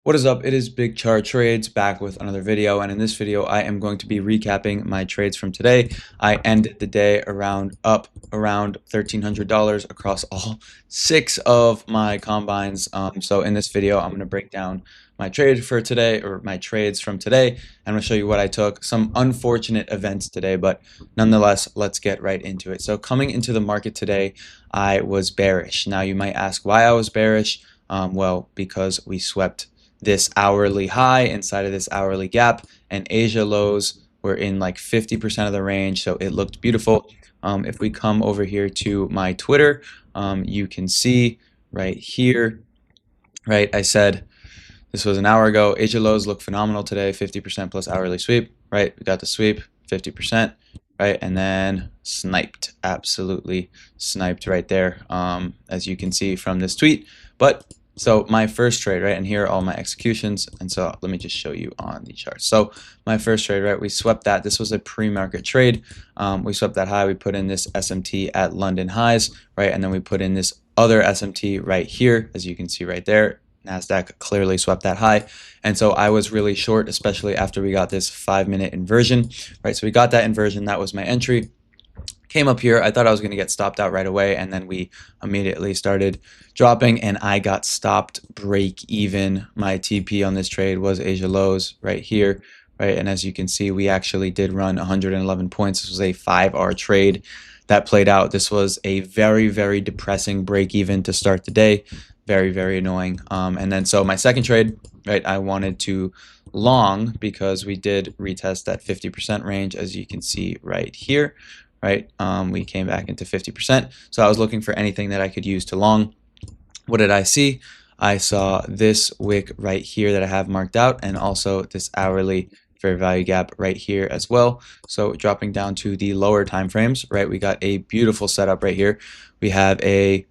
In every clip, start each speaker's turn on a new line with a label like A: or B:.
A: What is up? It is Big Chart Trades back with another video, and in this video I am going to be recapping my trades from today. I ended the day up around $1,300 across all 6 of my combines. So in this video I'm going to break down my trade for today, or my trades from today, and I'm going to show you what I took. Some unfortunate events today, but nonetheless, let's get right into it. So coming into the market today, I was bearish. Now you might ask why I was bearish. Well, because we swept this hourly high inside of this hourly gap, and Asia lows were in like 50% of the range, so it looked beautiful. If we come over here to my Twitter, you can see right here, right, I said this was an hour ago, Asia lows look phenomenal today, 50% plus hourly sweep, right? We got the sweep, 50%, right? And then sniped, absolutely sniped right there, as you can see from this tweet. But so my first trade, right, and here are all my executions, and so let me just show you on the chart. So my first trade, right, we swept that. This was a pre-market trade. We swept that high. We put in this SMT at London highs, right, and then we put in this other SMT right here, as you can see right there. NASDAQ clearly swept that high, and so I was really short, especially after we got this 5-minute inversion, right? So we got that inversion. That was my entry. Came up here, I thought I was going to get stopped out right away, and then we immediately started dropping, and I got stopped break even. My TP on this trade was Asia lows right here, right? And as you can see, we actually did run 111 points. This was a 5R trade that played out. This was a very, very depressing break even to start the day. Very, very annoying. And then so my second trade, right, I wanted to long because we did retest that 50% range, as you can see right here, right? We came back into 50%. So I was looking for anything that I could use to long. What did I see? I saw this wick right here that I have marked out, and also this hourly fair value gap right here as well. So dropping down to the lower time frames, right? We got a beautiful setup right here. We have a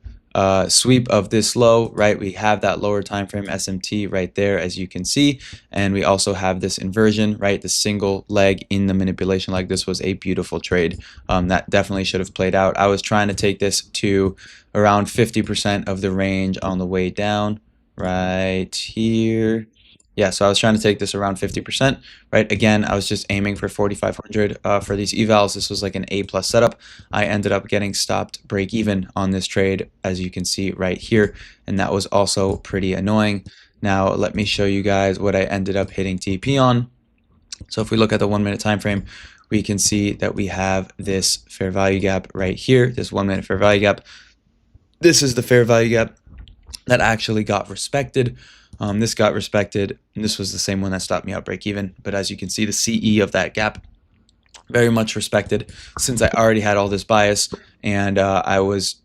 A: sweep of this low, right? We have that lower time frame SMT right there, as you can see, and we also have this inversion, right? The single leg in the manipulation leg. This was a beautiful trade. That definitely should have played out. I was trying to take this to around 50% of the range on the way down right here. Yeah, so I was trying to take this around 50%, right? Again, I was just aiming for 4,500 for these evals. This was like an A+ setup. I ended up getting stopped break even on this trade, as you can see right here, and that was also pretty annoying. Now, let me show you guys what I ended up hitting TP on. So if we look at the 1 minute time frame, we can see that we have this fair value gap right here, this 1 minute fair value gap. This is the fair value gap that actually got respected. This got respected, and this was the same one that stopped me out break even. But as you can see, the CE of that gap very much respected, since I already had all this bias, and I was,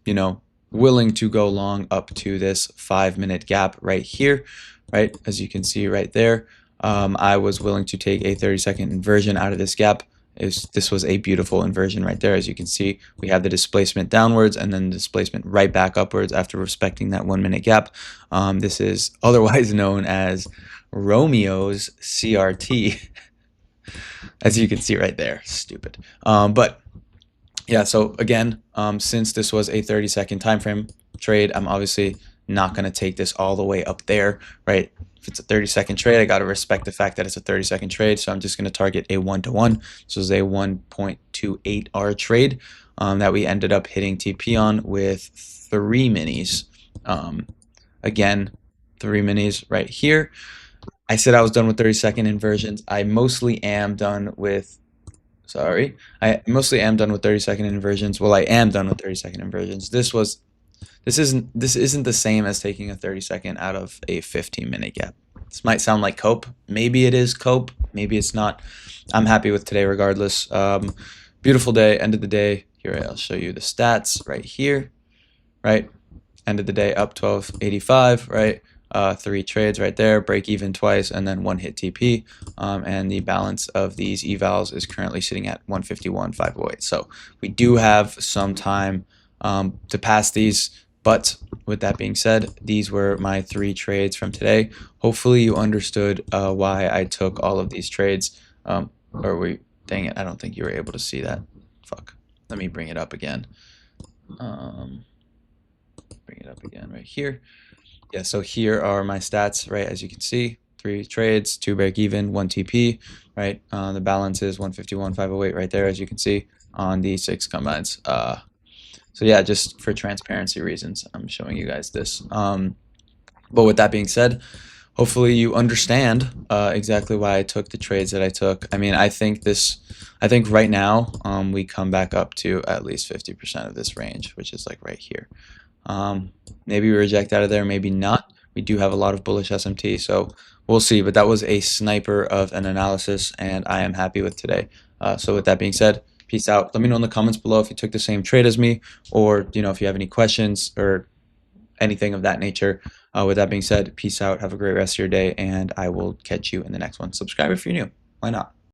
A: willing to go long up to this 5-minute gap right here, right? As you can see right there, I was willing to take a 30-second inversion out of this gap. This was a beautiful inversion right there. As you can see, we have the displacement downwards and then the displacement right back upwards after respecting that 1 minute gap. This is otherwise known as Romeo's CRT, as you can see right there. Stupid. But yeah, so again, since this was a 30-second time frame trade, I'm obviously not going to take this all the way up there, right? If it's a 30-second trade, I got to respect the fact that it's a 30-second trade, so I'm just going to target a 1-to-1. This was a 1.28R trade that we ended up hitting TP on with 3 minis. Again, 3 minis right here. I said I was done with 30-second inversions. I mostly am done with I mostly am done with 30-second inversions. Well, I am done with 30-second inversions. This isn't the same as taking a 30-second out of a 15-minute gap. This might sound like cope. Maybe it is cope. Maybe it's not. I'm happy with today regardless. Beautiful day, end of the day. Here, I'll show you the stats right here, right? End of the day up 1285, right? 3 trades right there, break even twice, and then 1 hit TP. And the balance of these evals is currently sitting at 151,508. So we do have some time to pass these. But with that being said, these were my 3 trades from today. Hopefully you understood why I took all of these trades. Dang it, I don't think you were able to see that. Fuck. Let me bring it up again. Bring it up again right here. Yeah, so here are my stats, right? As you can see, 3 trades, 2 break even, 1 TP, right? The balance is 151,508 right there, as you can see on the 6 combines. So yeah, just for transparency reasons, I'm showing you guys this. But with that being said, hopefully you understand exactly why I took the trades that I took. I mean, I think right now we come back up to at least 50% of this range, which is like right here. Maybe we reject out of there, maybe not. We do have a lot of bullish SMT, so we'll see. But that was a sniper of an analysis, and I am happy with today. So with that being said, peace out. Let me know in the comments below if you took the same trade as me, or if you have any questions or anything of that nature. With that being said, peace out. Have a great rest of your day, and I will catch you in the next one. Subscribe if you're new. Why not?